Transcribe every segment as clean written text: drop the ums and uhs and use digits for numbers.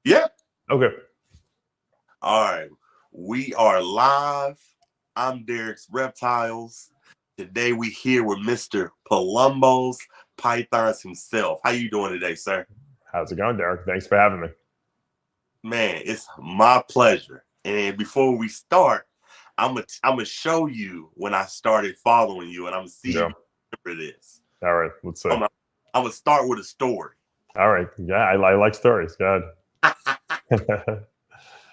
Yeah. Okay. All right. We are live. I'm Derek's Reptiles. Today we here with Mr. Palumbo's Pythons himself. How you doing today, sir? How's it going, Derek? Thanks for having me. Man, it's my pleasure. And before we start, I'm gonna show you when I started following you, and I'm gonna see if you remember this. All right, let's see. I'm gonna start with a story. All right. Yeah, I like stories. Go ahead.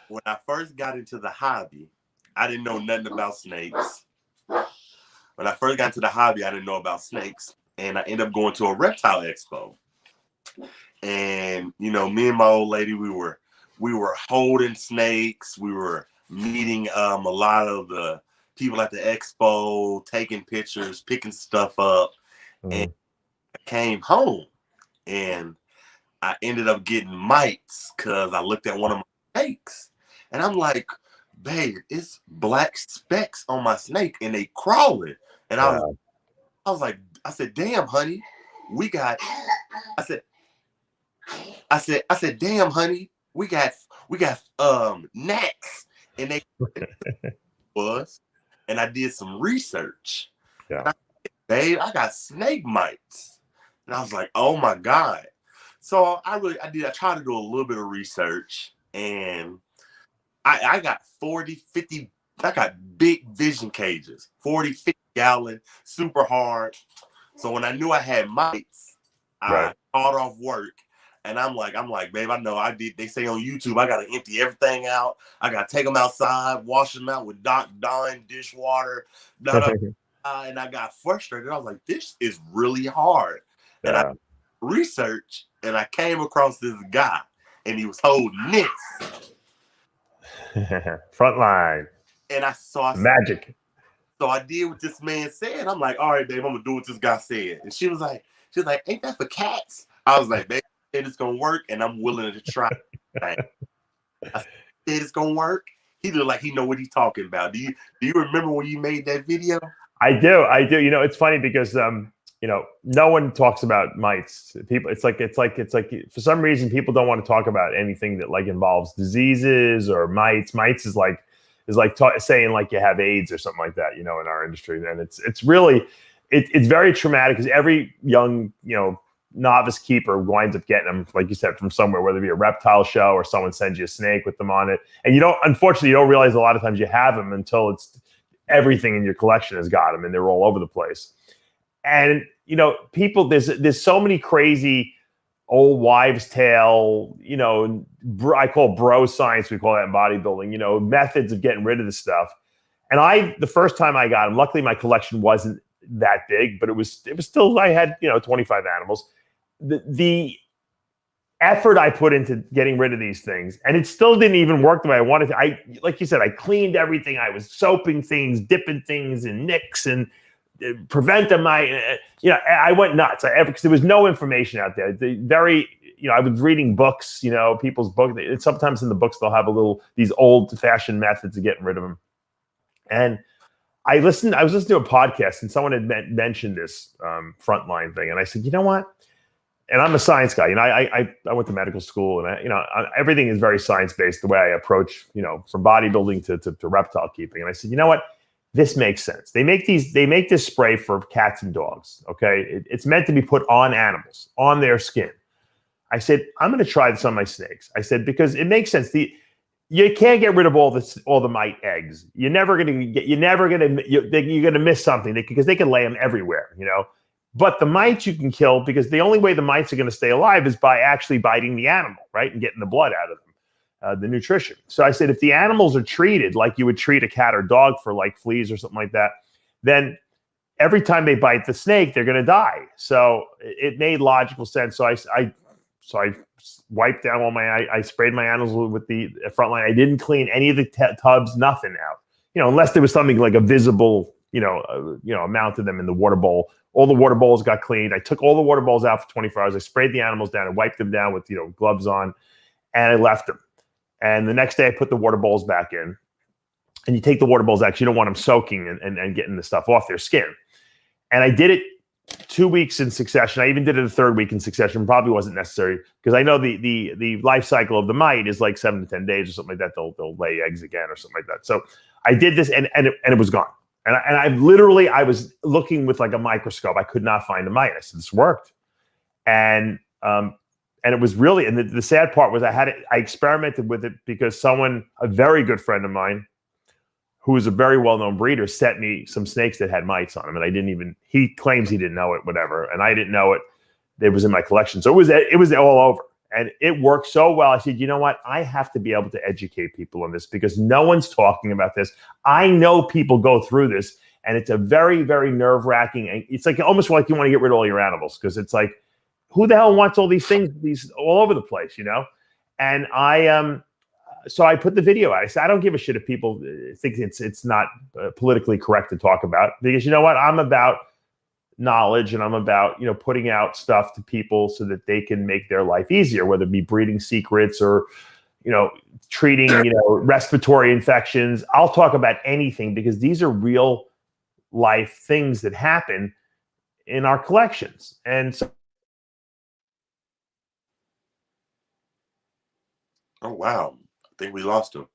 When I first got into the hobby, I didn't know nothing about snakes. When I first got into the hobby, I didn't know about snakes. And I ended up going to a reptile expo. And, you know, me and my old lady, we were holding snakes. We were meeting a lot of the people at the expo, taking pictures, picking stuff up. And I came home and I ended up getting mites because I looked at one of my snakes. And I'm like, babe, it's black specks on my snake and they crawling. And I was like, I said, damn, honey, I said, damn, honey, we got gnats. And they was, and I did some research. Yeah. And I said, babe, I got snake mites. And I was like, oh my God. So I tried to do a little bit of research, and I got 40, 50, I got big vision cages, 40, 50 gallon, super hard. So when I knew I had mites, I called off work, and I'm like, babe, I know they say on YouTube, I got to empty everything out. I got to take them outside, wash them out with Dawn dishwater. And I got frustrated. I was like, this is really hard. And I researched, and I came across this guy, and he was holding this. Frontline. And I saw magic. So I did what this man said. I'm like, all right, babe, I'm gonna do what this guy said. And she was like, ain't that for cats? I was like, babe, it's gonna work, and I'm willing to try. I said it's gonna work. He looked like he know what he's talking about. Do you remember when you made that video? I do. You know, it's funny because you know, no one talks about mites. People, it's like for some reason people don't want to talk about anything that like involves diseases or mites. Mites is like saying like you have AIDS or something like that, you know, in our industry. And it's really very traumatic because every young, you know, novice keeper winds up getting them, like you said, from somewhere, whether it be a reptile show or someone sends you a snake with them on it. And unfortunately, you don't realize a lot of times you have them until it's everything in your collection has got them and they're all over the place. And, you know, people, there's so many crazy old wives' tale, you know, I call bro science, we call that in bodybuilding, you know, methods of getting rid of the stuff. And the first time I got them, luckily my collection wasn't that big, but it was still, I had, you know, 25 animals. The effort I put into getting rid of these things, and it still didn't even work the way I wanted to. Like you said, I cleaned everything. I was soaping things, dipping things in nicks and preventing I went nuts because there was no information out there. I was reading books, you know, people's books. And sometimes in the books, they'll have these old fashioned methods of getting rid of them. And I was listening to a podcast and someone had mentioned this frontline thing. And I said, you know what? And I'm a science guy. You know, I went to medical school and everything is very science-based the way I approach, you know, from bodybuilding to reptile keeping. And I said, you know what? This makes sense. They make this spray for cats and dogs. Okay. It's meant to be put on animals, on their skin. I said, I'm going to try this on my snakes. I said, because it makes sense. You can't get rid of all the mite eggs. You're going to miss something because they can lay them everywhere, you know, but the mites you can kill because the only way the mites are going to stay alive is by actually biting the animal, right? And getting the blood out of them. The nutrition. So I said, if the animals are treated like you would treat a cat or dog for like fleas or something like that, then every time they bite the snake, they're going to die. So it made logical sense. So I wiped down I sprayed my animals with the frontline. I didn't clean any of the tubs, nothing out, you know, unless there was something like a visible, amount of them in the water bowl. All the water bowls got cleaned. I took all the water bowls out for 24 hours. I sprayed the animals down and wiped them down with, gloves on, and I left them. And the next day I put the water bowls back in, and you take the water bowls out. You don't want them soaking and getting the stuff off their skin. And I did it 2 weeks in succession. I even did it a third week in succession. Probably wasn't necessary because I know the life cycle of the mite is like 7 to 10 days or something like that. They'll lay eggs again or something like that. So I did this and it was gone. And I was looking with like a microscope. I could not find a mite. I said, this worked. And it was really, and the sad part was I experimented with it because a very good friend of mine, who is a very well-known breeder, sent me some snakes that had mites on them. And he claims he didn't know it, whatever. And I didn't know it. It was in my collection. So it was all over. And it worked so well. I said, you know what? I have to be able to educate people on this because no one's talking about this. I know people go through this, and it's a very, very nerve-wracking. And it's like almost like you want to get rid of all your animals because it's like, who the hell wants all these things, these all over the place, you know? And so I put the video out. I said, I don't give a shit if people think it's not politically correct to talk about, because you know what? I'm about knowledge, and I'm about, putting out stuff to people so that they can make their life easier, whether it be breeding secrets or, treating, respiratory infections. I'll talk about anything because these are real life things that happen in our collections. And so. Oh, wow. I think we lost him.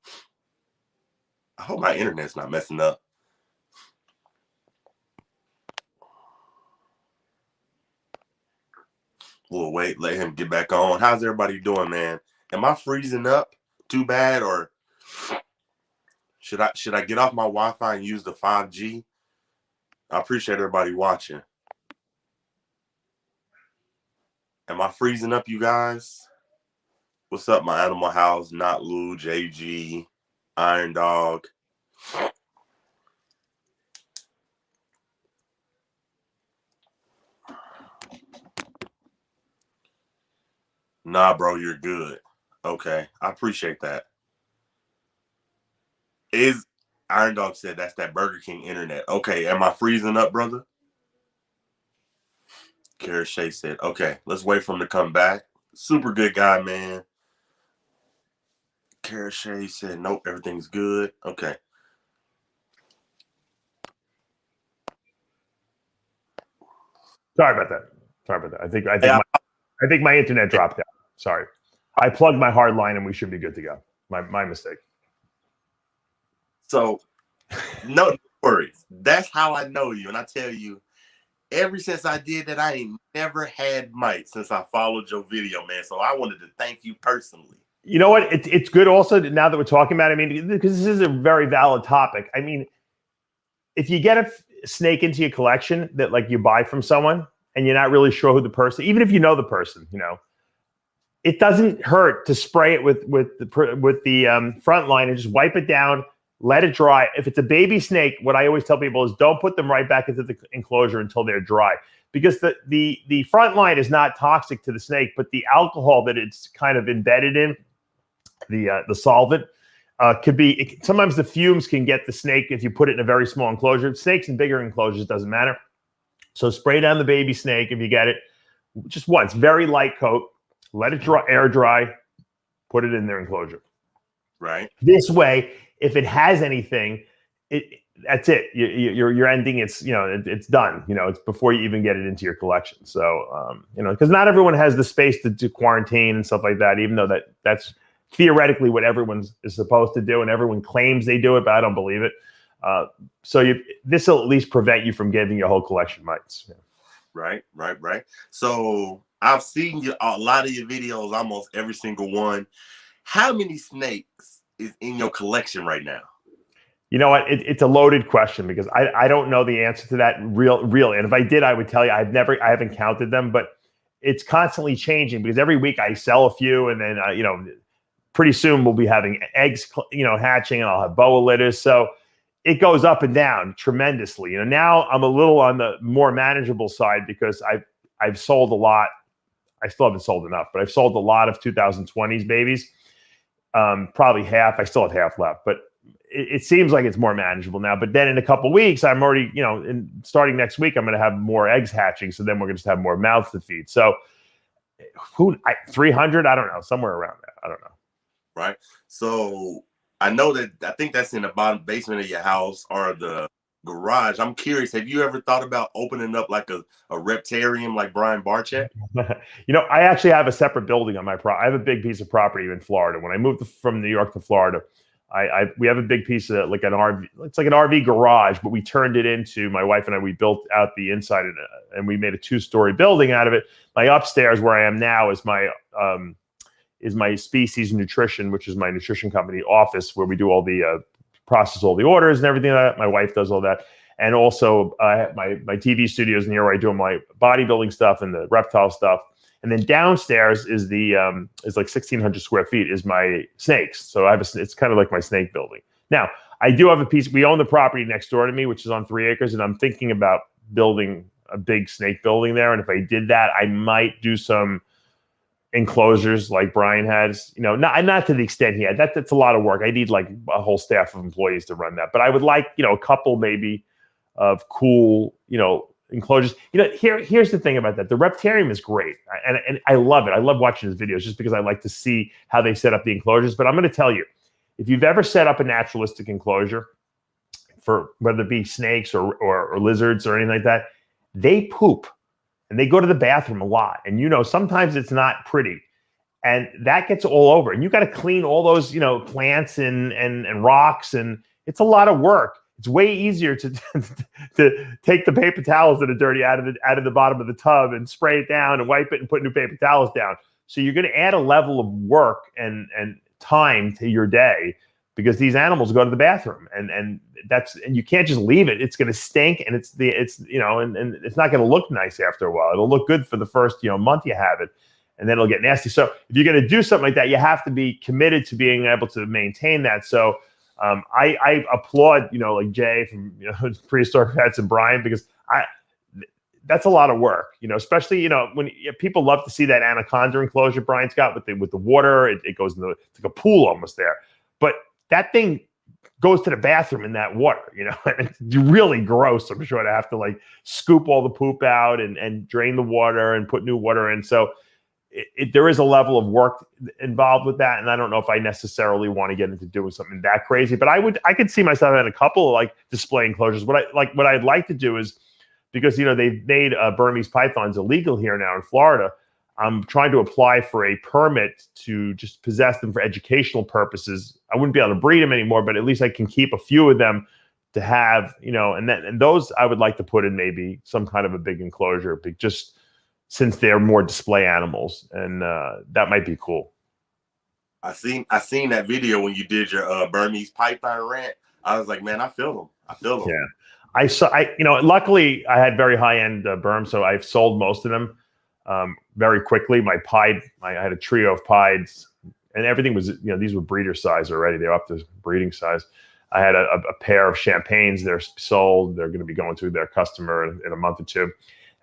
I hope my internet's not messing up. We'll wait, let him get back on. How's everybody doing, man? Am I freezing up too bad, or should I get off my Wi-Fi and use the 5G? I appreciate everybody watching. Am I freezing up, you guys? What's up, my Animal House, Not Lou, JG, Iron Dog? Nah, bro, you're good. Okay, I appreciate that. Iron Dog said that's that Burger King internet. Okay, am I freezing up, brother? Kara Shea said, okay, let's wait for him to come back. Super good guy, man. Kara Shea said, nope, everything's good. Okay. Sorry about that. I think my internet dropped out. Sorry. I plugged my hard line and we should be good to go. My mistake. So, no worries. That's how I know you. And I tell you, ever since I did that, I ain't never had mites since I followed your video, man. So I wanted to thank you personally. You know what? It's good also now that we're talking about it. I mean, because this is a very valid topic. I mean, if you get a snake into your collection that like you buy from someone and you're not really sure who the person, even if you know the person, it doesn't hurt to spray it with the front line and just wipe it down, let it dry. If it's a baby snake, what I always tell people is don't put them right back into the enclosure until they're dry, because the front line is not toxic to the snake, but the alcohol that it's kind of embedded in, the solvent, could be, sometimes the fumes can get the snake if you put it in a very small enclosure. Snakes in bigger enclosures, doesn't matter. So spray down the baby snake if you get it, just once, very light coat, let it dry, air dry, put it in their enclosure. Right. This way, if it has anything, that's it. You're ending. It's it's done. It's before you even get it into your collection. So because not everyone has the space to do quarantine and stuff like that. Even though that's theoretically what everyone is supposed to do, and everyone claims they do it, but I don't believe it. So this will at least prevent you from getting your whole collection mites. Yeah. Right. So I've seen a lot of your videos, almost every single one. How many snakes is in your collection right now? You know what? It's a loaded question because I don't know the answer to that real. And if I did, I would tell you I haven't counted them, but it's constantly changing because every week I sell a few, and then pretty soon we'll be having eggs hatching, and I'll have boa litters. So it goes up and down tremendously. Now I'm a little on the more manageable side because I've sold a lot. I still haven't sold enough, but I've sold a lot of 2020s babies. Probably half. I still have half left, but it seems like it's more manageable now. But then in a couple of weeks, I'm already, starting next week, I'm going to have more eggs hatching. So then we're going to have more mouths to feed. So 300, I don't know, somewhere around that. I don't know. Right. So I know that, I think that's in the bottom basement of your house, or the Garage. I'm curious. Have you ever thought about opening up like a reptarium like Brian Barchett? I actually have a separate building on my I have a big piece of property in Florida. When I moved from New York to Florida, we have a big piece of like an RV. It's like an RV garage, but we turned it into, my wife and I, we built out the inside and we made a 2-story building out of it. My upstairs where I am now is my Species Nutrition, which is my nutrition company office, where we do all the process all the orders and everything like that. My wife does all that. And also my TV studios in here where I do my bodybuilding stuff and the reptile stuff. And then downstairs is is like 1,600 square feet is my snakes. So it's kind of like my snake building. Now, I do have a piece. We own the property next door to me, which is on 3 acres. And I'm thinking about building a big snake building there. And if I did that, I might do some enclosures like Brian has, not to the extent he had. That's a lot of work. I need like a whole staff of employees to run that. But I would like, a couple maybe of cool, enclosures. Here's the thing about that. The Reptarium is great. And I love it. I love watching his videos just because I like to see how they set up the enclosures. But I'm going to tell you, if you've ever set up a naturalistic enclosure for whether it be snakes or lizards or anything like that, they poop. And they go to the bathroom a lot. And, sometimes it's not pretty. And that gets all over. And you got to clean all those, plants and rocks. And it's a lot of work. It's way easier to take the paper towels that are dirty out of the bottom of the tub and spray it down and wipe it and put new paper towels down. So you're going to add a level of work and time to your day because these animals go to the bathroom and you can't just leave it. It's going to stink and it's not going to look nice after a while. It'll look good for the first, month you have it, and then it'll get nasty. So if you're going to do something like that, you have to be committed to being able to maintain that. So I applaud, like Jay from, Prehistoric Pets and Brian, because that's a lot of work, especially, when people love to see that anaconda enclosure Brian's got with the water. It goes into it's like a pool almost there. But that thing goes to the bathroom in that water, and it's really gross. I'm sure to have to like scoop all the poop out and drain the water and put new water in. So there is a level of work involved with that. And I don't know if I necessarily want to get into doing something that crazy, but I could see myself having a couple of like display enclosures. What I'd like to do is, because, they've made Burmese pythons illegal here now in Florida. I'm trying to apply for a permit to just possess them for educational purposes. I wouldn't be able to breed them anymore, but at least I can keep a few of them to have, and those I would like to put in maybe some kind of a big enclosure, just since they're more display animals, and that might be cool. I seen that video when you did your Burmese python rant. I was like, man, I feel them. Yeah, luckily I had very high end Burm, so I've sold most of them. Very quickly. I had a trio of pieds, and everything was, these were breeder size already. They're up to breeding size. I had a pair of champagnes. They're sold. They're going to be going to their customer in a month or two.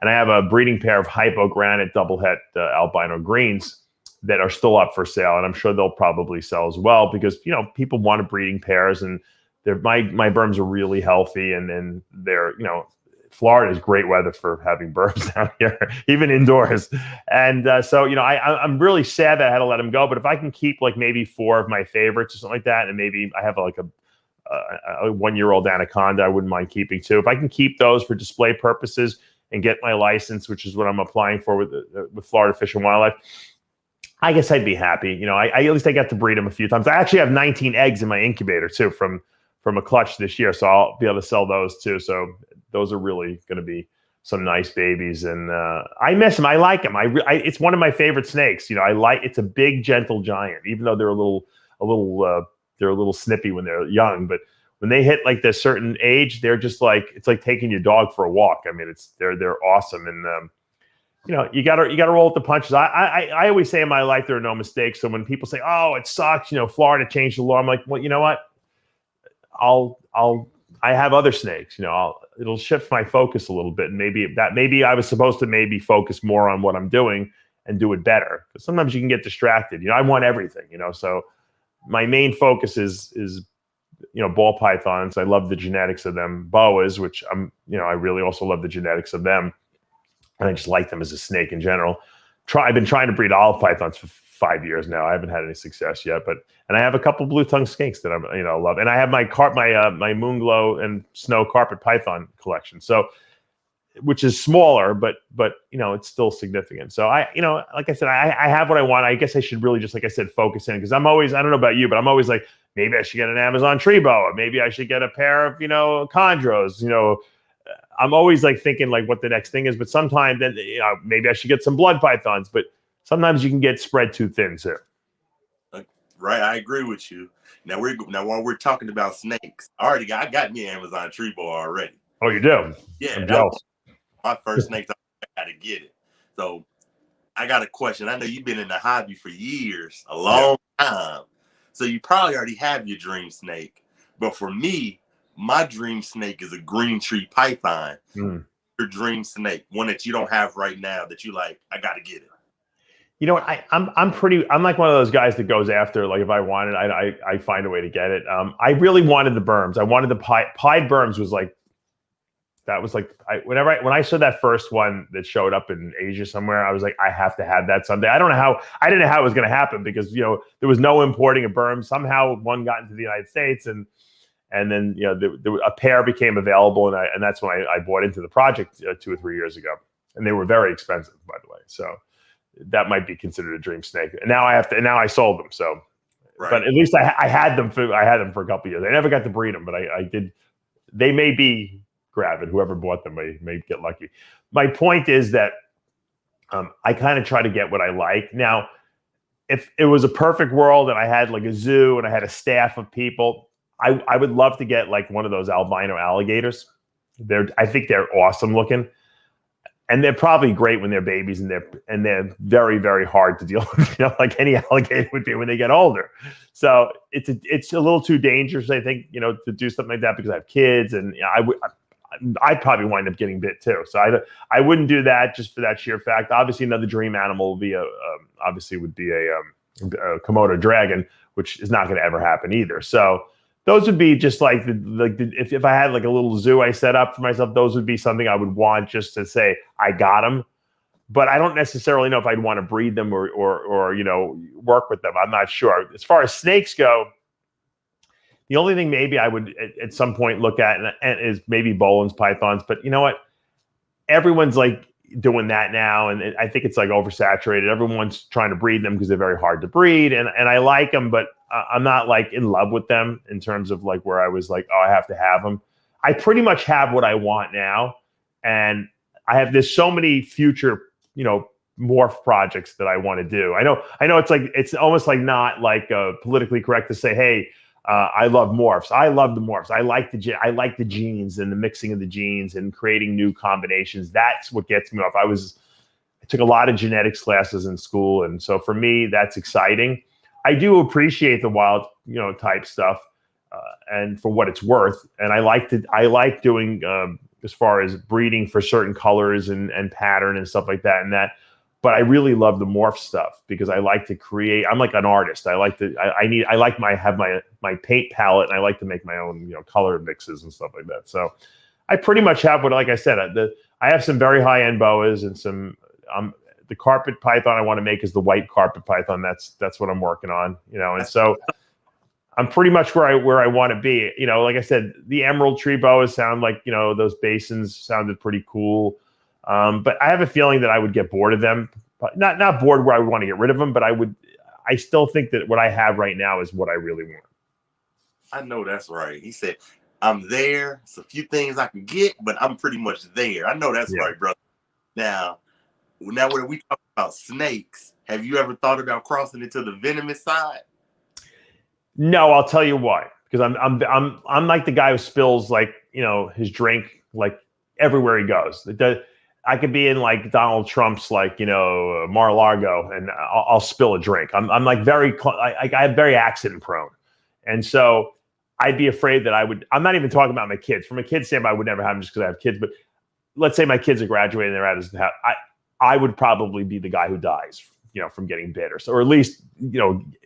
And I have a breeding pair of hypogranate double het albino greens that are still up for sale. And I'm sure they'll probably sell as well because, people want breeding pairs, and my Burms are really healthy, and they're, Florida is great weather for having Burms down here, even indoors. And so, I'm really sad that I had to let him go. But if I can keep like maybe 4 of my favorites or something like that, and maybe I have like a 1-year-old anaconda, I wouldn't mind keeping 2. If I can keep those for display purposes and get my license, which is what I'm applying for with Florida Fish and Wildlife, I guess I'd be happy. At least I got to breed them a few times. I actually have 19 eggs in my incubator too from a clutch this year, so I'll be able to sell those too. So those are really going to be some nice babies, and I miss them. I like them. It's one of my favorite snakes. It's a big, gentle giant, even though they're a little snippy when they're young. But when they hit like this certain age, they're just like, it's like taking your dog for a walk. I mean, they're awesome, and you gotta roll with the punches. I always say in my life there are no mistakes. So when people say, "Oh, it sucks," Florida changed the law, I'm like, well, you know what? I have other snakes, it'll shift my focus a little bit. And maybe I was supposed to focus more on what I'm doing and do it better. Because sometimes you can get distracted. I want everything, so my main focus is ball pythons. I love the genetics of them. Boas, which I really also love the genetics of them. And I just like them as a snake in general. I've been trying to breed olive pythons for 5 years now. I haven't had any success yet, and I have a couple blue tongue skinks that I love, and I have my my moonglow and snow carpet python collection. So, which is smaller, but it's still significant. So like I said, I have what I want. I guess I should really just, like I said, focus in, because I don't know about you, but I'm always like, maybe I should get an Amazon tree boa. Maybe I should get a pair of, chondros. I'm always like thinking like what the next thing is, but sometimes then, maybe I should get some blood pythons, but sometimes you can get spread too thin too. Right. I agree with you. Now while we're talking about snakes, I got me an Amazon tree boa already. Oh, you do? Yeah. I'm jealous. My first snake, I had to get it. So I got a question. I know you've been in the hobby for years, a long time. So you probably already have your dream snake. But for me, my dream snake is a green tree python. Your dream snake, one that you don't have right now that you like, I got to get it. You know what? I'm like one of those guys that goes after, like, if I want it, I find a way to get it. I really wanted the berms. I wanted the pied berms. Was like, that was like, when I saw that first one that showed up in Asia somewhere, I was like, I have to have that someday. I didn't know how it was going to happen, because there was no importing a berm. Somehow one got into the United States, and then a pair became available, and that's when I bought into the project 2 or 3 years ago, and they were very expensive, by the way. So that might be considered a dream snake. And now I sold them. So, right. But at least I had them for a couple of years. I never got to breed them, but I did. They may be gravid. Whoever bought them may get lucky. My point is that I kind of try to get what I like. Now, if it was a perfect world and I had like a zoo and I had a staff of people, I would love to get like one of those albino alligators. I think they're awesome looking. And they're probably great when they're babies, and they're very, very hard to deal with, like any alligator would be when they get older. So it's a little too dangerous, I think, to do something like that, because I have kids, and I'd probably wind up getting bit too. So I wouldn't do that just for that sheer fact. Obviously, another dream animal would be a Komodo dragon, which is not going to ever happen either. So those would be just like if I had like a little zoo I set up for myself, those would be something I would want just to say I got them. But I don't necessarily know if I'd want to breed them or work with them. I'm not sure. As far as snakes go, the only thing maybe I would at some point look at and is maybe Bolin's pythons. But you know what? Everyone's like doing that now, and I think it's like oversaturated. Everyone's trying to breed them because they're very hard to breed, and I like them, but I'm not like in love with them in terms of like where I was like, oh, I have to have them. I pretty much have what I want now, and there's so many future morph projects that I want to do. I know it's almost like not like politically correct to say, hey, I love morphs. I love the morphs. I like the genes and the mixing of the genes and creating new combinations. That's what gets me off. I took a lot of genetics classes in school, and so for me, that's exciting. I do appreciate the wild, type stuff, and for what it's worth. And I like doing as far as breeding for certain colors and pattern and stuff like that. But I really love the morph stuff because I like to create. I'm like an artist. I like my paint palette, and I like to make my own, color mixes and stuff like that. So I pretty much have what, like I said, I have some very high end boas and some. The carpet python I want to make is the white carpet python. That's what I'm working on, and so I'm pretty much where I want to be. Like I said, the emerald tree boas sound like, those basins sounded pretty cool. But I have a feeling that I would get bored of them. Not bored where I would want to get rid of them, but I still think that what I have right now is what I really want. I know that's right. He said, I'm there. It's a few things I can get, but I'm pretty much there. I know that's right, brother. Now when we talk about snakes, have you ever thought about crossing it to the venomous side? No, I'll tell you why. Because I'm like the guy who spills like, his drink like everywhere he goes. I could be in like Donald Trump's like, Mar-a-Lago, and I'll spill a drink. I'm like I'm very accident prone. And so I'd be afraid that I'm not even talking about my kids. From a kid's standpoint, I would never have them just because I have kids. But let's say my kids are graduating, they're at his house. I would probably be the guy who dies, from getting bit, or at least,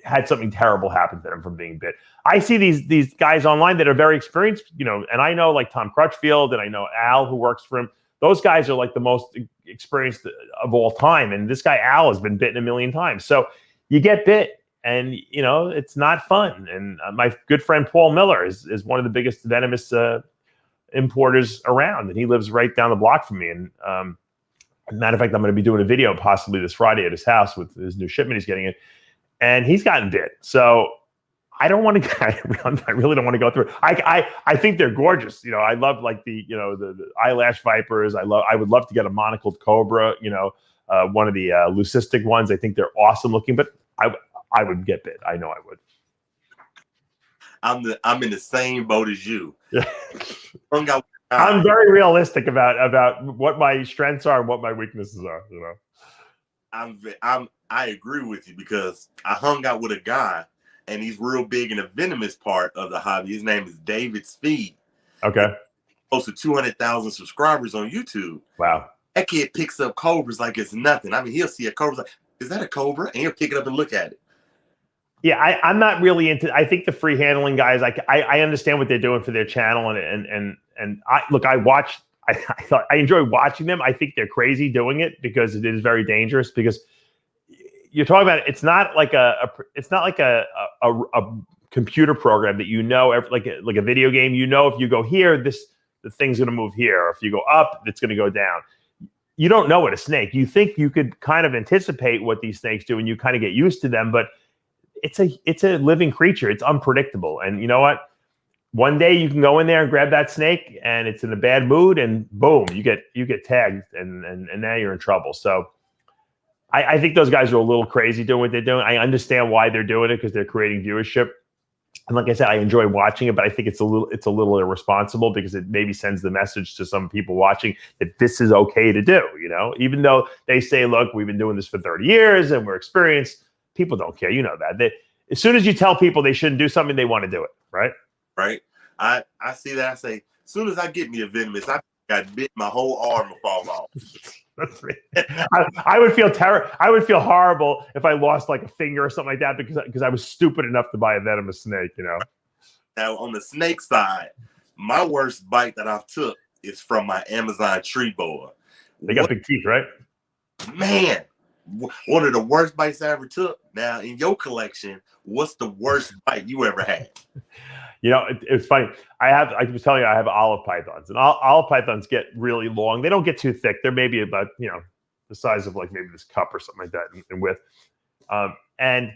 had something terrible happen to them from being bit. I see these guys online that are very experienced, and I know like Tom Crutchfield, and I know Al who works for him. those guys are like the most experienced of all time. And this guy, Al, has been bitten a million times. So you get bit and, it's not fun. And my good friend, Paul Miller, is one of the biggest venomous importers around. And he lives right down the block from me. And matter of fact, I'm going to be doing a video possibly this Friday at his house with his new shipment he's getting in. And he's gotten bit. So I don't want to. I really don't want to go through it. I think they're gorgeous. I love like the eyelash vipers. I would love to get a monocled cobra. One of the leucistic ones. I think they're awesome looking. But I would get bit. I know I would. I'm in the same boat as you. Yeah. I'm very realistic about what my strengths are and what my weaknesses are. I agree with you because I hung out with a guy. And he's real big in the venomous part of the hobby. His name is David Speed. Okay. Close to 200,000 subscribers on YouTube. Wow. That kid picks up cobras like it's nothing. I mean, he'll see a cobra like, is that a cobra? And he'll pick it up and look at it. Yeah, I'm not really into. I think the free handling guys. I understand what they're doing for their channel, and I watch. I enjoy watching them. I think they're crazy doing it because it is very dangerous because. You're talking about it's not like a computer program that like a video game. If you go here, the thing's going to move here. Or if you go up, it's going to go down. You don't know what a snake. You think you could kind of anticipate what these snakes do, and you kind of get used to them. But it's a living creature. It's unpredictable. And you know what? One day you can go in there and grab that snake, and it's in a bad mood, and boom, you get tagged, and now you're in trouble. So. I think those guys are a little crazy doing what they're doing. I understand why they're doing it because they're creating viewership. And like I said, I enjoy watching it, but I think it's a little irresponsible because it maybe sends the message to some people watching that this is okay to do, even though they say, look, we've been doing this for 30 years and we're experienced. People don't care. You know that. As soon as you tell people they shouldn't do something, they want to do it. Right. Right. I see that. I say, as soon as I get me a venomous, I got bit, my whole arm will fall off. That's me. I would feel I would feel horrible if I lost like a finger or something like that because I was stupid enough to buy a venomous snake. Now on the snake side, my worst bite that I've took is from my Amazon tree boa. They got big teeth, right? Man, one of the worst bites I ever took. Now in your collection, what's the worst bite you ever had? It's funny. I was telling you, I have olive pythons, and olive pythons get really long. They don't get too thick. They're maybe about, the size of like maybe this cup or something like that in width. And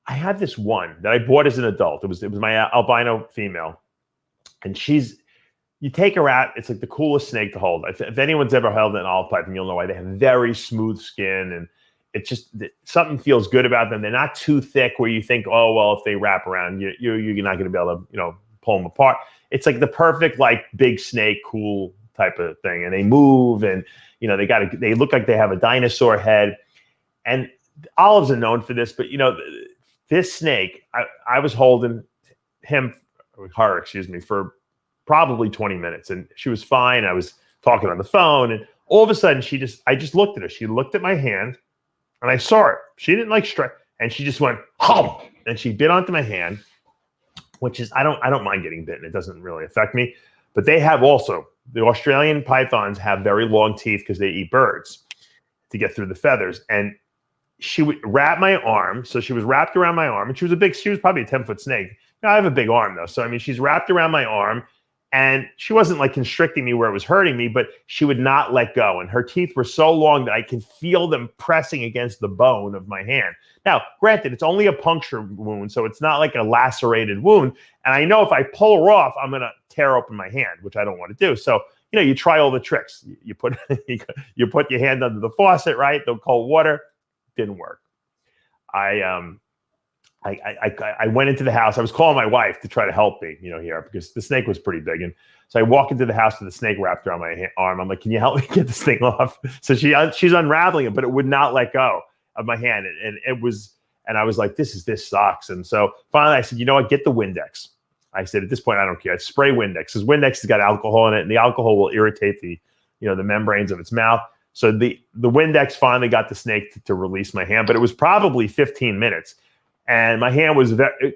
I had this one that I bought as an adult. It was my albino female, and you take her out. It's like the coolest snake to hold. If anyone's ever held an olive python, you'll know why. They have very smooth skin, and it's just something feels good about them. They're not too thick where you think, oh, well, if they wrap around, you're not going to be able to, pull them apart. It's like the perfect, like big snake, cool type of thing. And they move and, they look like they have a dinosaur head. And olives are known for this, but this snake, I was holding her, for probably 20 minutes, and she was fine. I was talking on the phone, and all of a sudden I just looked at her. She looked at my hand. And I saw her. She didn't like strike, and she just went hum, and she bit onto my hand, which is I don't mind getting bitten. It doesn't really affect me. But they have also the Australian pythons have very long teeth because they eat birds to get through the feathers. And she would wrap my arm, so she was wrapped around my arm, and she was probably a 10-foot snake. Now I have a big arm though, so I mean she's wrapped around my arm. And she wasn't like constricting me where it was hurting me, but she would not let go. And her teeth were so long that I can feel them pressing against the bone of my hand. Now, granted, it's only a puncture wound, so it's not like a lacerated wound. And I know if I pull her off, I'm going to tear open my hand, which I don't want to do. So, you try all the tricks. You put your hand under the faucet, right? The cold water. Didn't work. I went into the house. I was calling my wife to try to help me, here, because the snake was pretty big. And so I walk into the house with the snake wrapped around my arm. I'm like, can you help me get this thing off? So she's unraveling it, but it would not let go of my hand. And I was like, this sucks. And so finally I said, you know what, get the Windex. I said, at this point, I don't care. I spray Windex because Windex has got alcohol in it, and the alcohol will irritate the membranes of its mouth. So the Windex finally got the snake to release my hand, but it was probably 15 minutes. And my hand was the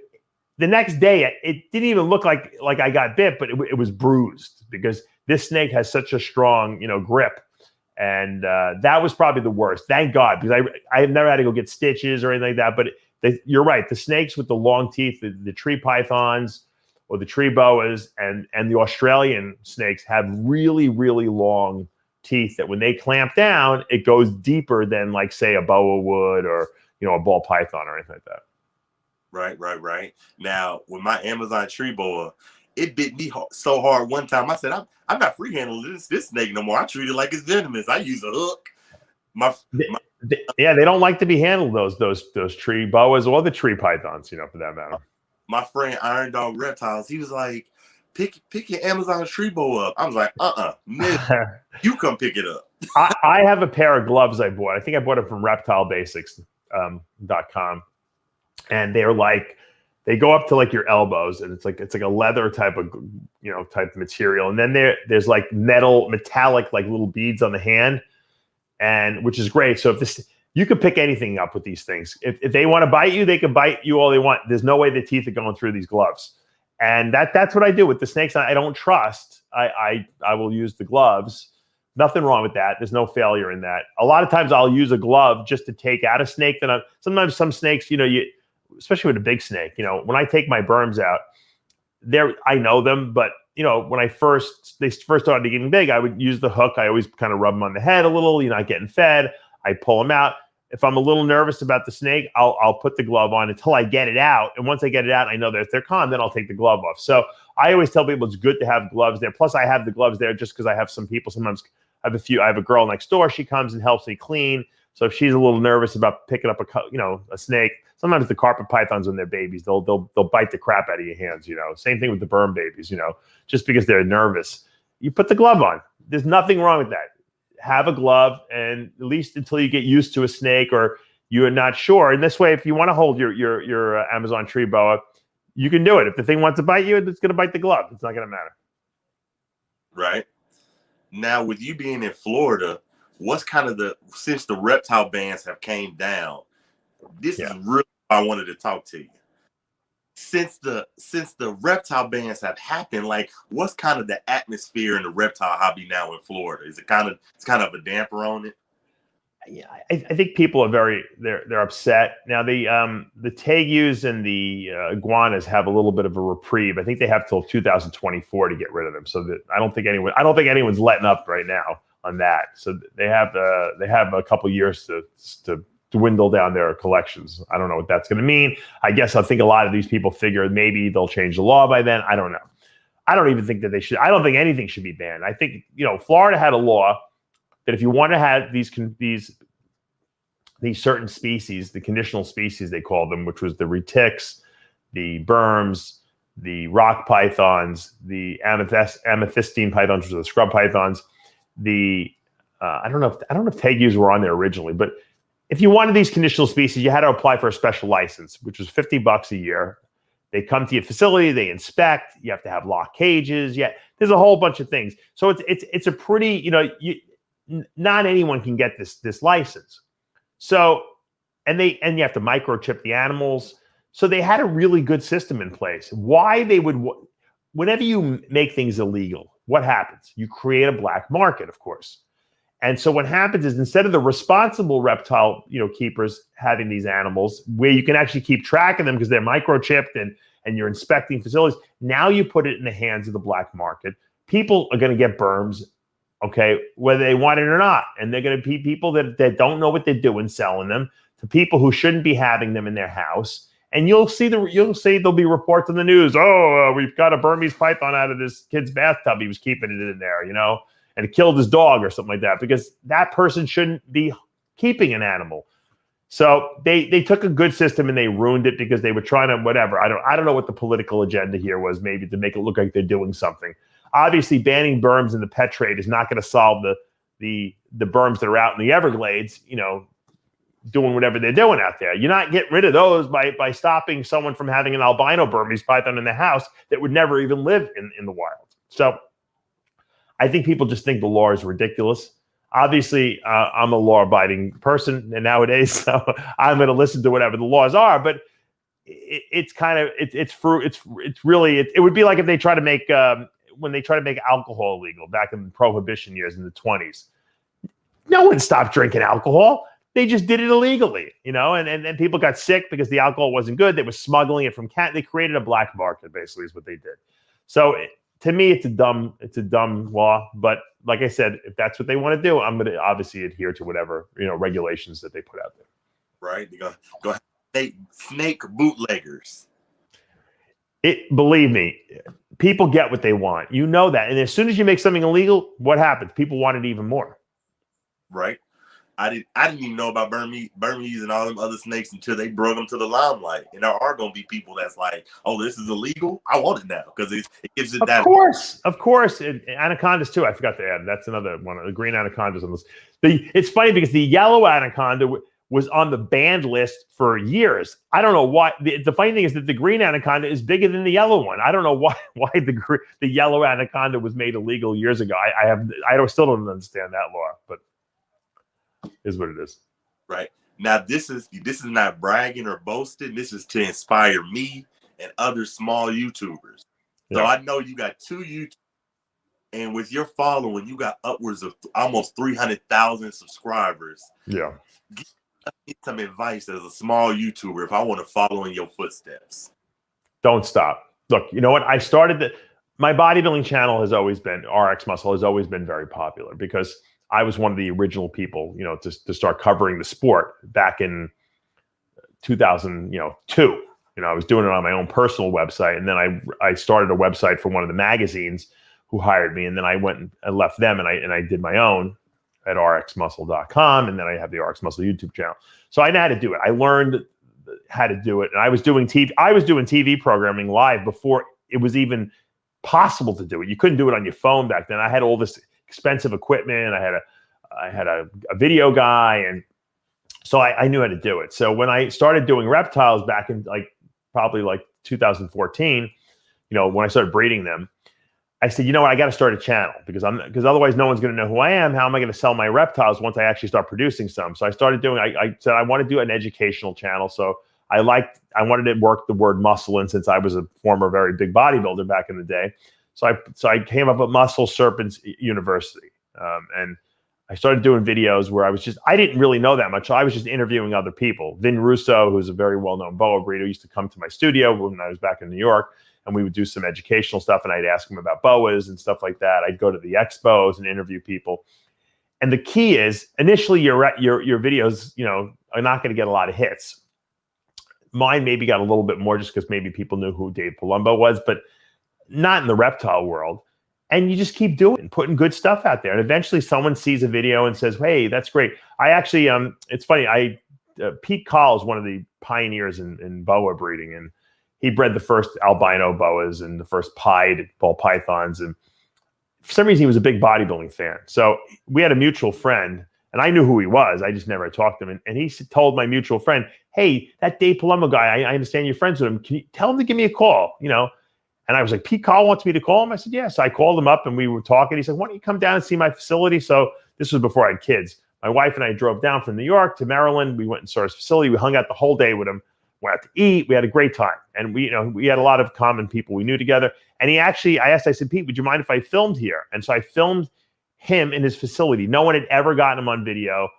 next day, it didn't even look like I got bit, but it was bruised because this snake has such a strong, grip. And that was probably the worst. Thank God, because I've never had to go get stitches or anything like that. But you're right. The snakes with the long teeth, the tree pythons or the tree boas and the Australian snakes have really, really long teeth that when they clamp down, it goes deeper than like, say, a boa would or, a ball python or anything like that. Right. Now, with my Amazon tree boa, it bit me so hard one time. I said, I'm not free handling this snake no more. I treat it like it's venomous. I use a hook. They don't like to be handled, those tree boas or the tree pythons, for that matter. My friend Iron Dog Reptiles, he was like, pick your Amazon tree boa up. I was like, man, you come pick it up. I have a pair of gloves I bought. I think I bought it from reptilebasics.com. And they're like, they go up to like your elbows, and it's like a leather type of material. And then there's like metallic like little beads on the hand, and which is great. So you could pick anything up with these things. If they want to bite you, they can bite you all they want. There's no way the teeth are going through these gloves. And that's what I do with the snakes. I don't trust. I will use the gloves. Nothing wrong with that. There's no failure in that. A lot of times I'll use a glove just to take out a snake. Sometimes some snakes, especially with a big snake, when I take my berms out, I know them, but when they first started getting big, I would use the hook. I always kind of rub them on the head a little. You're not getting fed. I pull them out. If I'm a little nervous about the snake, I'll put the glove on until I get it out. And once I get it out, I know that if they're calm, then I'll take the glove off. So I always tell people it's good to have gloves there. Plus, I have the gloves there just because I have some people. Sometimes I have a girl next door. She comes and helps me clean. So if she's a little nervous about picking up a snake, sometimes the carpet pythons when they're babies, they'll bite the crap out of your hands. Same thing with the berm babies. Just because they're nervous, you put the glove on. There's nothing wrong with that. Have a glove, and at least until you get used to a snake or you're not sure. And this way, if you want to hold your Amazon tree boa, you can do it. If the thing wants to bite you, it's going to bite the glove. It's not going to matter. Right. Now, with you being in Florida, what's kind of since the reptile bans have came down, this is really why I wanted to talk to you. Since the reptile bans have happened, like what's kind of the atmosphere in the reptile hobby now in Florida? Is it's kind of a damper on it? Yeah, I think people are they're upset now. The tegus and the iguanas have a little bit of a reprieve. I think they have till 2024 to get rid of them. So that I don't think anyone's letting up right now on that. So they have a couple years to dwindle down their collections. I don't know what that's going to mean. I guess I think a lot of these people figure maybe they'll change the law by then. I don't know. I don't even think that they should. I don't think anything should be banned. I think Florida had a law that if you want to have these certain species, the conditional species they call them, which was the retics, the berms, the rock pythons, the amethystine pythons, which are the scrub pythons. I don't know if tegus were on there originally, but if you wanted these conditional species, you had to apply for a special license, which was $50 a year. They come to your facility, they inspect. You have to have locked cages. Yeah, there's a whole bunch of things. So it's a pretty not anyone can get this license. So and you have to microchip the animals. So they had a really good system in place. Why they would, whenever you make things illegal, what happens? You create a black market, of course. And so what happens is instead of the responsible reptile, keepers having these animals where you can actually keep track of them because they're microchipped and you're inspecting facilities, now you put it in the hands of the black market. People are going to get berms, okay, whether they want it or not. And they're going to be people that don't know what they're doing selling them to people who shouldn't be having them in their house. And you'll see there'll be reports in the news. We've got a Burmese python out of this kid's bathtub. He was keeping it in there, and it killed his dog or something like that, because that person shouldn't be keeping an animal. So they took a good system and they ruined it because they were trying to whatever. I don't know what the political agenda here was, maybe to make it look like they're doing something. Obviously, banning berms in the pet trade is not going to solve the berms that are out in the Everglades, doing whatever they're doing out there. You're not getting rid of those by stopping someone from having an albino Burmese python in the house that would never even live in the wild. So I think people just think the law is ridiculous. Obviously, I'm a law-abiding person and nowadays, so I'm going to listen to whatever the laws are. But it would be like if they try to make when they tried to make alcohol illegal back in the prohibition years in the 20s. No one stopped drinking alcohol. They just did it illegally, you know, and people got sick because the alcohol wasn't good. They were smuggling it from They created a black market, basically, is what they did. So to me, it's a dumb law. But like I said, if that's what they want to do, I'm going to obviously adhere to whatever, you know, regulations that they put out there. Right? You're gonna go ahead. Snake bootleggers. Believe me, people get what they want. You know that. And as soon as you make something illegal, what happens? People want it even more. Right. I didn't even know about Burmese and all them other snakes until they brought them to the limelight. And there are going to be people that's like, oh, this is illegal. I want it now because it gives it that. Of course. And anacondas too. I forgot to add. That's another one. The green anacondas on this. It's funny because the yellow anaconda was on the banned list for years. I don't know why. The funny thing is that the green anaconda is bigger than the yellow one. I don't know why the yellow anaconda was made illegal years ago. I still don't understand that law, but is what it is. Right. Now this is not bragging or boasting. This is to inspire me and other small YouTubers. So I know you got 2 YouTubers, and with your following, you got upwards of almost 300,000 subscribers. Yeah. Give me some advice as a small YouTuber if I want to follow in your footsteps. Don't stop. Look, you know what? My bodybuilding channel has always been, RX Muscle has always been very popular because I was one of the original people, you know, to start covering the sport back in 2002. You know, I was doing it on my own personal website, and then I started a website for one of the magazines who hired me, and then I went and I left them, and I did my own at rxmuscle.com, and then I have the RX Muscle YouTube channel. So I know how to do it. I learned how to do it, and I was doing TV programming live before it was even possible to do it. You couldn't do it on your phone back then. I had all this expensive equipment. I had a video guy, and so I knew how to do it. So when I started doing reptiles back in probably 2014, you know, when I started breeding them, I said, you know what, I got to start a channel because otherwise no one's going to know who I am. How am I going to sell my reptiles once I actually start producing some? So I started doing. I said I want to do an educational channel. So I wanted to work the word muscle in, since I was a former very big bodybuilder back in the day. So I came up with Muscle Serpents University, and I started doing videos where I didn't really know that much. So I was just interviewing other people. Vin Russo, who's a very well-known boa breeder, used to come to my studio when I was back in New York, and we would do some educational stuff, and I'd ask him about boas and stuff like that. I'd go to the expos and interview people. And the key is, initially your videos, you know, are not going to get a lot of hits. Mine maybe got a little bit more just because maybe people knew who Dave Palumbo was, but not in the reptile world. And you just keep putting good stuff out there. And eventually someone sees a video and says, hey, that's great. I actually, it's funny. Pete Call is one of the pioneers in boa breeding, and he bred the first albino boas and the first pied ball pythons. And for some reason, he was a big bodybuilding fan. So we had a mutual friend, and I knew who he was. I just never talked to him. And he told my mutual friend, hey, that Dave Palumbo guy, I understand you're friends with him. Can you tell him to give me a call? You know? And I was like, Pete Call wants me to call him? I said, yeah. So I called him up and we were talking. He said, why don't you come down and see my facility? So this was before I had kids. My wife and I drove down from New York to Maryland. We went and saw his facility. We hung out the whole day with him. Went out to eat. We had a great time. And we had a lot of common people we knew together. And I said, Pete, would you mind if I filmed here? And so I filmed him in his facility. No one had ever gotten him on video,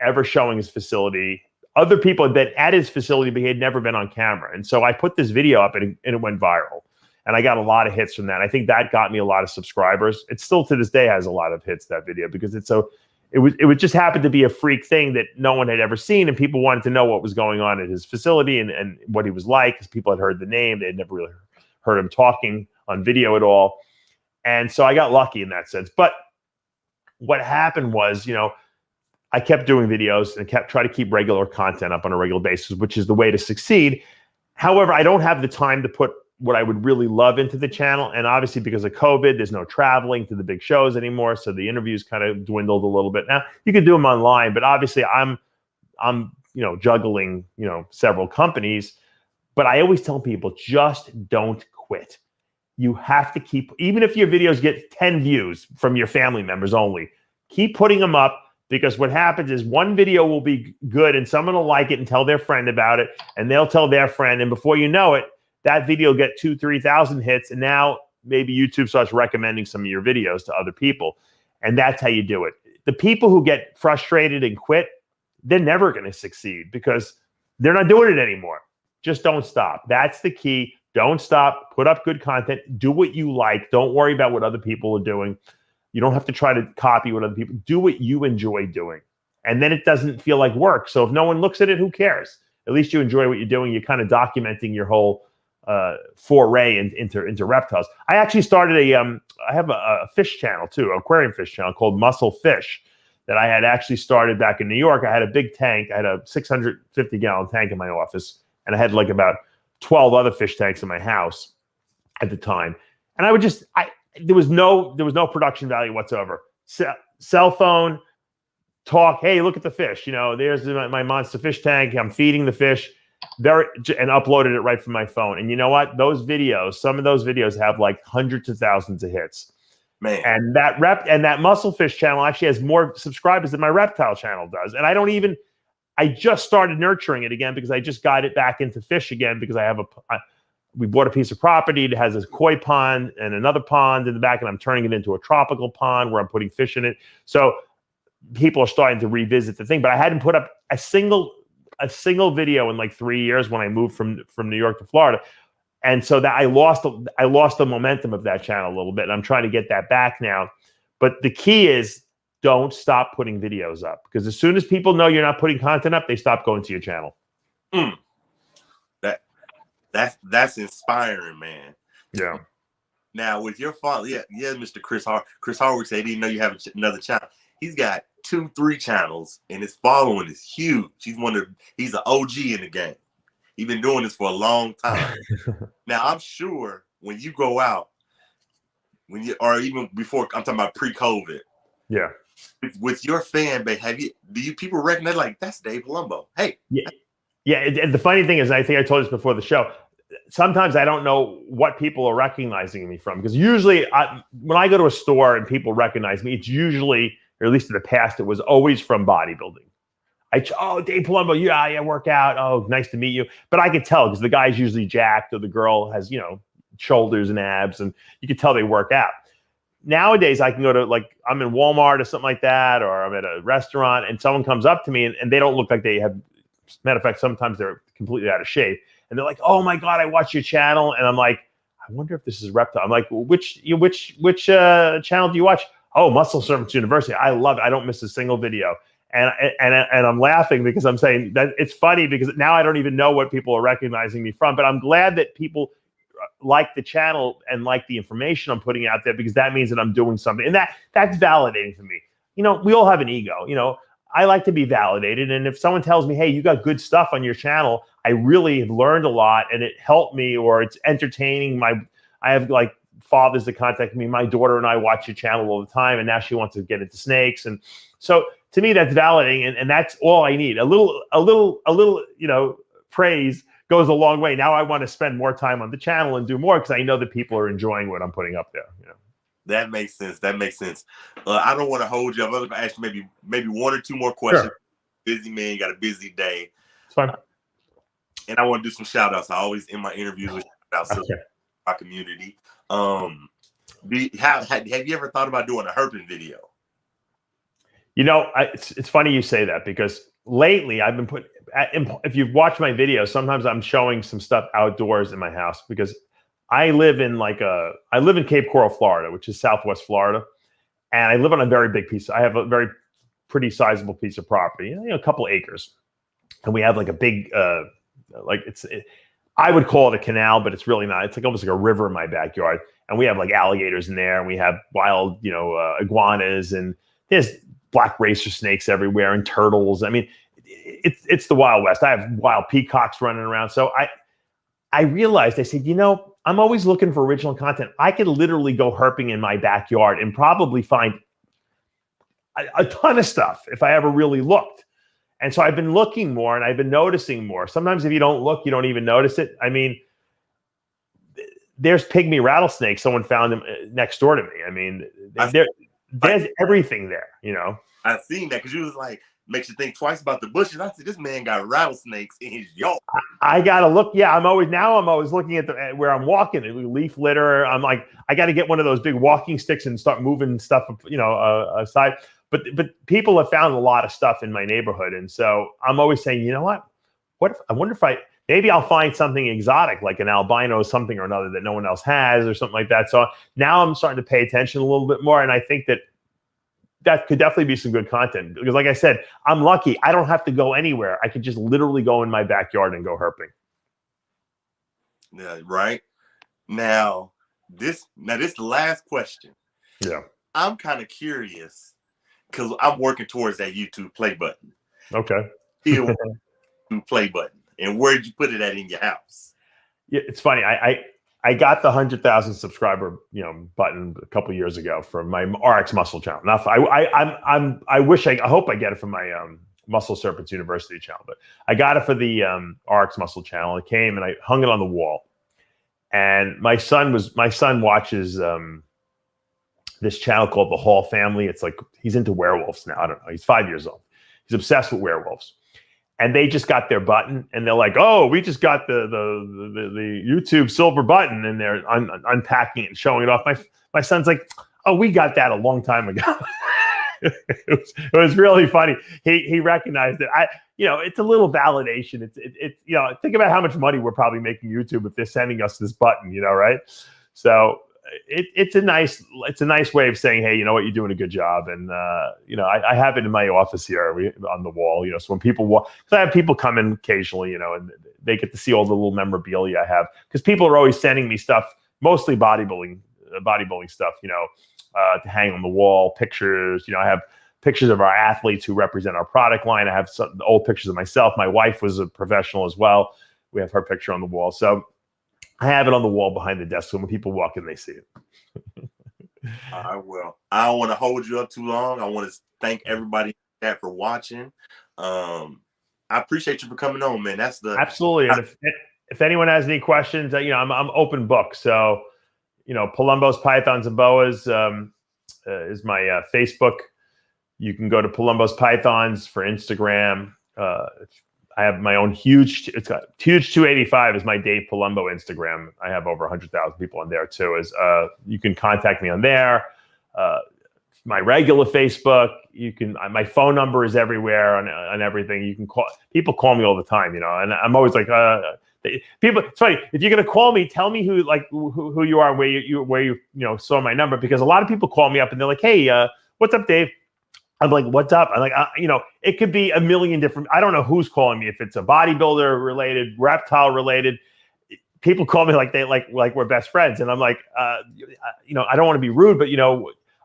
ever showing his facility. Other people had been at his facility, but he had never been on camera. And so I put this video up and it went viral. And I got a lot of hits from that. I think that got me a lot of subscribers. It still to this day has a lot of hits, that video, because it would just happen to be a freak thing that no one had ever seen. And people wanted to know what was going on at his facility and what he was like, because people had heard the name. They had never really heard him talking on video at all. And so I got lucky in that sense. But what happened was, you know, I kept doing videos and kept trying to keep regular content up on a regular basis, which is the way to succeed. However, I don't have the time to put what I would really love into the channel. And obviously because of COVID, there's no traveling to the big shows anymore. So the interviews kind of dwindled a little bit. Now you can do them online, but obviously I'm juggling, several companies, but I always tell people, just don't quit. You have to keep, even if your videos get 10 views from your family members only, keep putting them up, because what happens is one video will be good and someone will like it and tell their friend about it, and they'll tell their friend. And before you know it, that video will get 2,000-3,000 hits. And now maybe YouTube starts recommending some of your videos to other people. And that's how you do it. The people who get frustrated and quit, they're never going to succeed because they're not doing it anymore. Just don't stop. That's the key. Don't stop. Put up good content. Do what you like. Don't worry about what other people are doing. You don't have to try to copy what other people do. What you enjoy doing. And then it doesn't feel like work. So if no one looks at it, who cares? At least you enjoy what you're doing. You're kind of documenting your whole foray into reptiles. I actually started I have a fish channel too, aquarium fish channel called Muscle Fish that I had actually started back in New York. I had a big tank. I had a 650-gallon tank in my office, and I had like about 12 other fish tanks in my house at the time. And I would just, there was no production value whatsoever. Cell phone, talk, hey, look at the fish. You know, there's my monster fish tank. I'm feeding the fish. And uploaded it right from my phone. And you know what? Those videos, some of those videos have like hundreds of thousands of hits. Man. And that Muscle Fish channel actually has more subscribers than my Reptile channel does. And I just started nurturing it again because I just got it back into fish again because we bought a piece of property that has a koi pond and another pond in the back, and I'm turning it into a tropical pond where I'm putting fish in it. So people are starting to revisit the thing, but I hadn't put up a single video in like 3 years when I moved from New York to Florida. And so that I lost the momentum of that channel a little bit. And I'm trying to get that back now. But the key is don't stop putting videos up, because as soon as people know you're not putting content up, they stop going to your channel. That's inspiring, man. Yeah. Now with your father, yeah, Mr. Chris Harwood said he didn't know you have another channel. He's got 2-3 channels, and his following is huge. He's an OG in the game. He's been doing this for a long time. Now I'm sure when you go out, or even before, I'm talking about pre-COVID. Yeah. With your fan base, do people recognize like that's Dave Palumbo? Hey. Yeah. And the funny thing is, I think I told you this before the show. Sometimes I don't know what people are recognizing me from, because usually when I go to a store and people recognize me, it's usually, or at least in the past, it was always from bodybuilding. Dave Palumbo, yeah, work out. Oh, nice to meet you. But I could tell because the guy's usually jacked or the girl has, shoulders and abs, and you could tell they work out. Nowadays, I can go to, like, I'm in Walmart or something like that, or I'm at a restaurant and someone comes up to me and they don't look like they have, matter of fact, sometimes they're completely out of shape. And they're like, oh my God, I watch your channel. And I'm like, I wonder if this is Reptile. I'm like, which channel do you watch? Oh, Muscle Serpents University. I love it. I don't miss a single video. And I'm laughing because I'm saying that it's funny because now I don't even know what people are recognizing me from. But I'm glad that people like the channel and like the information I'm putting out there, because that means that I'm doing something. And that's validating for me. We all have an ego. I like to be validated. And if someone tells me, hey, you got good stuff on your channel, I really have learned a lot and it helped me, or it's entertaining. I have like fathers that contact me. My daughter and I watch your channel all the time, and now she wants to get into snakes. And so to me, that's validating, and that's all I need. A little, praise goes a long way. Now I want to spend more time on the channel and do more because I know that people are enjoying what I'm putting up there. That makes sense. I don't want to hold you. I'm going to ask you maybe 1 or 2 more questions. Sure. Busy man, got a busy day. It's fine. And I want to do some shout outs. I always end my interviews with shout outs to our community. Have you ever thought about doing a herping video? It's funny you say that, because lately I've been if you've watched my videos, sometimes I'm showing some stuff outdoors in my house, because I live in Cape Coral, Florida, which is Southwest Florida. And I live on a very big I have a very pretty sizable piece of property, a couple acres. And we have like a big, I would call it a canal, but it's really not. It's like almost like a river in my backyard. And we have like alligators in there, and we have wild, iguanas, and there's black racer snakes everywhere, and turtles. I mean, it's the Wild West. I have wild peacocks running around. So I realized, I said, I'm always looking for original content. I could literally go herping in my backyard and probably find a ton of stuff if I ever really looked. And so I've been looking more, and I've been noticing more. Sometimes if you don't look, you don't even notice it. I mean, there's pygmy rattlesnakes. Someone found them next door to me. I mean, there's everything there, I've seen that, because you was like, makes you think twice about the bushes. I said, this man got rattlesnakes in his yard. I gotta look. Yeah, I'm always looking at where I'm walking. Leaf litter. I'm like, I got to get one of those big walking sticks and start moving stuff, aside. But people have found a lot of stuff in my neighborhood, and so I'm always saying, you know what? I wonder if maybe I'll find something exotic like an albino something or another that no one else has or something like that. So now I'm starting to pay attention a little bit more, and I think that could definitely be some good content because, like I said, I'm lucky. I don't have to go anywhere. I could just literally go in my backyard and go herping. Yeah, right. Now this is the last question. Yeah, I'm kind of curious because I'm working towards that YouTube play button. Okay. YouTube play button, and where'd you put it at in your house? Yeah, it's funny. I got the 100,000 subscriber, button a couple of years ago from my RX Muscle channel. Now, I hope I get it from my Muscle Serpents University channel, but I got it for the RX Muscle channel. It came and I hung it on the wall. And my son watches this channel called The Hall Family. It's like he's into werewolves now. I don't know. He's 5 years old. He's obsessed with werewolves. And they just got their button, and they're like, "Oh, we just got the YouTube silver button," and they're unpacking it and showing it off. My son's like, "Oh, we got that a long time ago." it was really funny. He recognized it. It's a little validation. It's think about how much money we're probably making YouTube if they're sending us this button, right? So it's a nice way of saying, hey, you know what, you're doing a good job. And I have it in my office here on the wall, so when people walk, because I have people come in occasionally, and they get to see all the little memorabilia I have, because people are always sending me stuff, mostly bodybuilding stuff, to hang on the wall, pictures. I have pictures of our athletes who represent our product line. I have some old pictures of myself. My wife was a professional as well. We have her picture on the wall. So I have it on the wall behind the desk, so when people walk in, they see it. I will. I don't want to hold you up too long. I want to thank everybody for watching. I appreciate you for coming on, man. Absolutely. And if anyone has any questions, I'm open book. So, Palumbo's Pythons and Boas is my Facebook. You can go to Palumbo's Pythons for Instagram. I have my own huge 285 is my Dave Palumbo Instagram. I have over 100,000 people on there too. You can contact me on there. My regular Facebook, my phone number is everywhere on everything. You can call, people call me all the time, and I'm always like, people, it's funny. If you're going to call me, tell me who you are, where you saw my number, because a lot of people call me up and they're like, hey, what's up, Dave? I'm like, what's up? I'm like, it could be a million different. I don't know who's calling me. If it's a bodybuilder related, reptile related, people call me like we're best friends, and I'm like, I don't want to be rude, but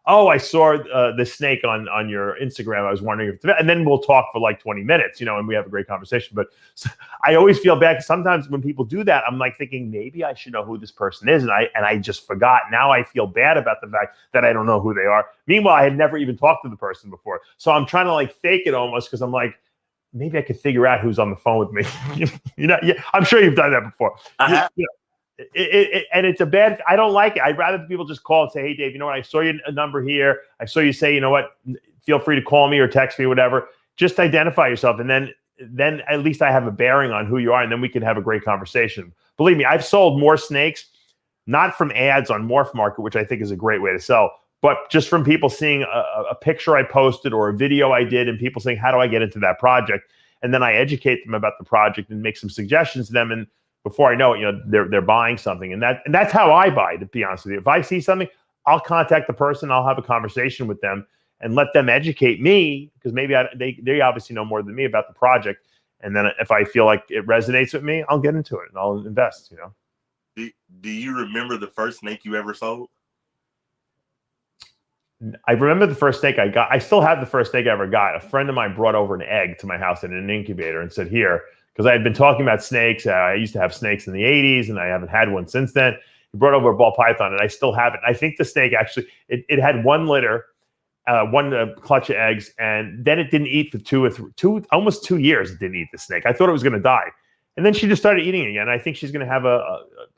oh, I saw the snake on your Instagram. I was wondering if, and then we'll talk for like 20 minutes, and we have a great conversation. But I always feel bad, 'cause sometimes when people do that, I'm like thinking maybe I should know who this person is, and I just forgot. Now I feel bad about the fact that I don't know who they are. Meanwhile, I had never even talked to the person before, so I'm trying to fake it almost, because I'm like, maybe I could figure out who's on the phone with me. I'm sure you've done that before. And it's a bad. I don't like it. I'd rather people just call and say, "Hey, Dave, you know what? I saw your number here. I saw you say, you know what? Feel free to call me or text me, whatever. Just identify yourself, and then at least I have a bearing on who you are, and then we can have a great conversation." Believe me, I've sold more snakes, not from ads on Morph Market, which I think is a great way to sell, but just from people seeing a picture I posted or a video I did, and people saying, "How do I get into that project?" And then I educate them about the project and make some suggestions to them, and before I know it, they're buying something, and that's how I buy. To be honest with you, if I see something, I'll contact the person, I'll have a conversation with them, and let them educate me, because maybe they obviously know more than me about the project. And then if I feel like it resonates with me, I'll get into it and I'll invest. Do you remember the first snake you ever sold? I remember the first snake I got. I still have the first snake I ever got. A friend of mine brought over an egg to my house in an incubator and said, "Here." Because I had been talking about snakes. I used to have snakes in the 80s, and I haven't had one since then. He brought over a ball python, and I still have it. And I think the snake actually, it had one litter, one clutch of eggs, and then it didn't eat for almost 2 years. It didn't eat the snake. I thought it was going to die. And then she just started eating again. I think she's going to have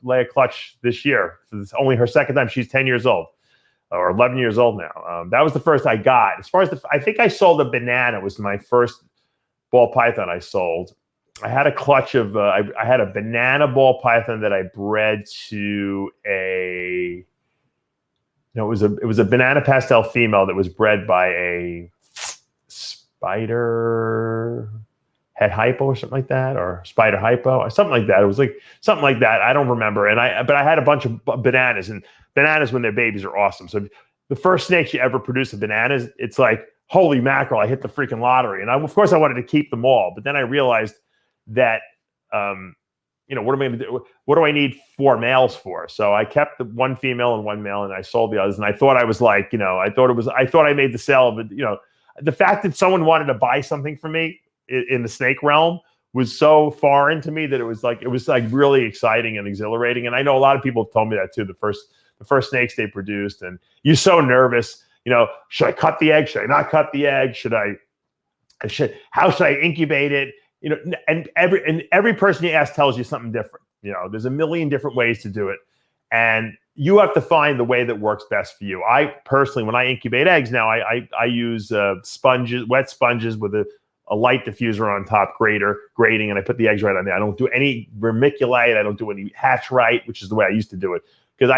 lay a clutch this year. So it's only her second time. She's 10 years old. or 11 years old now. That was the first I got. As far as I think I sold a banana. It was my first ball python I sold. I had a clutch of, I had a banana ball python that I bred to it was a banana pastel female that was bred by a spider head hypo or something like that, or spider hypo or something like that. It was like something like that. I don't remember. But I had a bunch of bananas, and bananas when they're babies are awesome. So the first snakes you ever produce of bananas, it's like, holy mackerel, I hit the freaking lottery. And of course I wanted to keep them all, but then I realized that, what am I going to do? What do I need 4 males for? So I kept the 1 female and 1 male, and I sold the others. And I thought I was like, I thought I made the sale of it. The fact that someone wanted to buy something from me in the snake realm was so foreign to me that it was like really exciting and exhilarating. And I know a lot of people have told me that too. The first snakes they produced, and you're so nervous. Should I cut the egg? Should I not cut the egg? How should I incubate it? And every person you ask tells you something different. There's a million different ways to do it, and you have to find the way that works best for you. I personally, when I incubate eggs now, I use sponges, wet sponges with a light diffuser on top, grating, and I put the eggs right on there. I don't do any vermiculite. I don't do any hatch right, which is the way I used to do it, because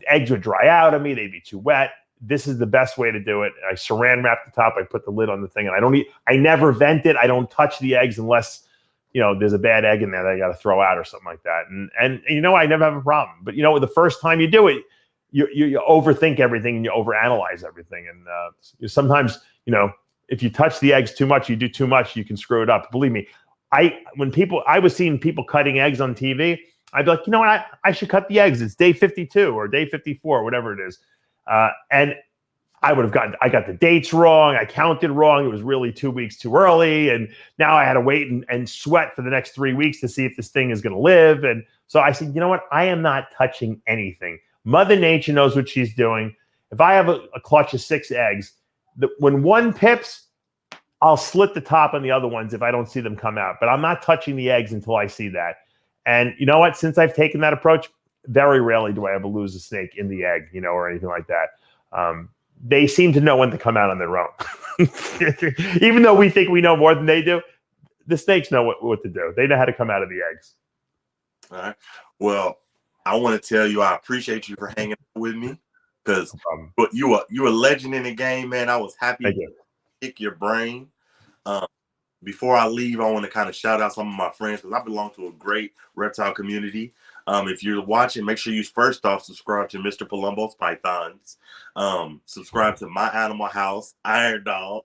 eggs would dry out on me. They'd be too wet. This is the best way to do it. I saran wrap the top. I put the lid on the thing, and I never vent it. I don't touch the eggs unless, there's a bad egg in there that I got to throw out or something like that. And I never have a problem. But the first time you do it, you overthink everything and you overanalyze everything. And sometimes, if you touch the eggs too much, you do too much, you can screw it up. Believe me, I was seeing people cutting eggs on TV, I'd be like, you know what, I should cut the eggs. It's day 52 or day 54, whatever it is. And I got the dates wrong. I counted wrong. It was really 2 weeks too early. And now I had to wait and sweat for the next 3 weeks to see if this thing is going to live. And so I said, you know what? I am not touching anything. Mother Nature knows what she's doing. If I have a clutch of 6 eggs, when one pips, I'll slit the top on the other ones if I don't see them come out. But I'm not touching the eggs until I see that. And you know what? Since I've taken that approach, very rarely do I ever lose a snake in the egg, or anything like that. They seem to know when to come out on their own. Even though we think we know more than they do, the snakes know what to do. They know how to come out of the eggs. All right. Well, I want to tell you, I appreciate you for hanging out with me, because you a legend in the game, man. I was happy to pick your brain. Before I leave, I want to kind of shout out some of my friends, because I belong to a great reptile community. If you're watching, make sure you first off subscribe to Mr. Palumbo's Pythons. Subscribe to My Animal House, Iron Dog,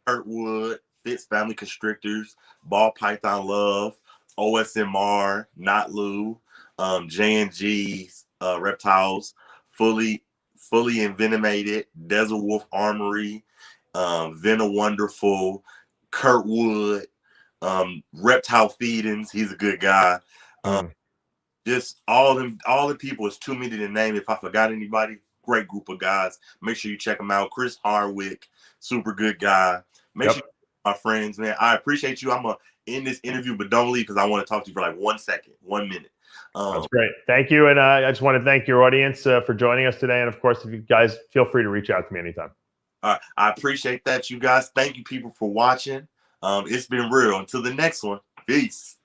Kurtwood, Fitz Family Constrictors, Ball Python Love, OSMR, Not Lou, J&G's Reptiles, Fully Envenomated, Desert Wolf Armory, Venom Wonderful, Kurtwood, Reptile Feedings. He's a good guy. Just all the people is too many to name. If I forgot anybody, great group of guys. Make sure you check them out. Chris Hardwick, super good guy. Make sure you my friends, man. I appreciate you. I'm gonna end this interview, but don't leave, because I want to talk to you for like 1 second, 1 minute. That's great. Thank you. And I just want to thank your audience for joining us today. And of course, if you guys feel free to reach out to me anytime. All right. I appreciate that, you guys. Thank you, people, for watching. It's been real. Until the next one. Peace.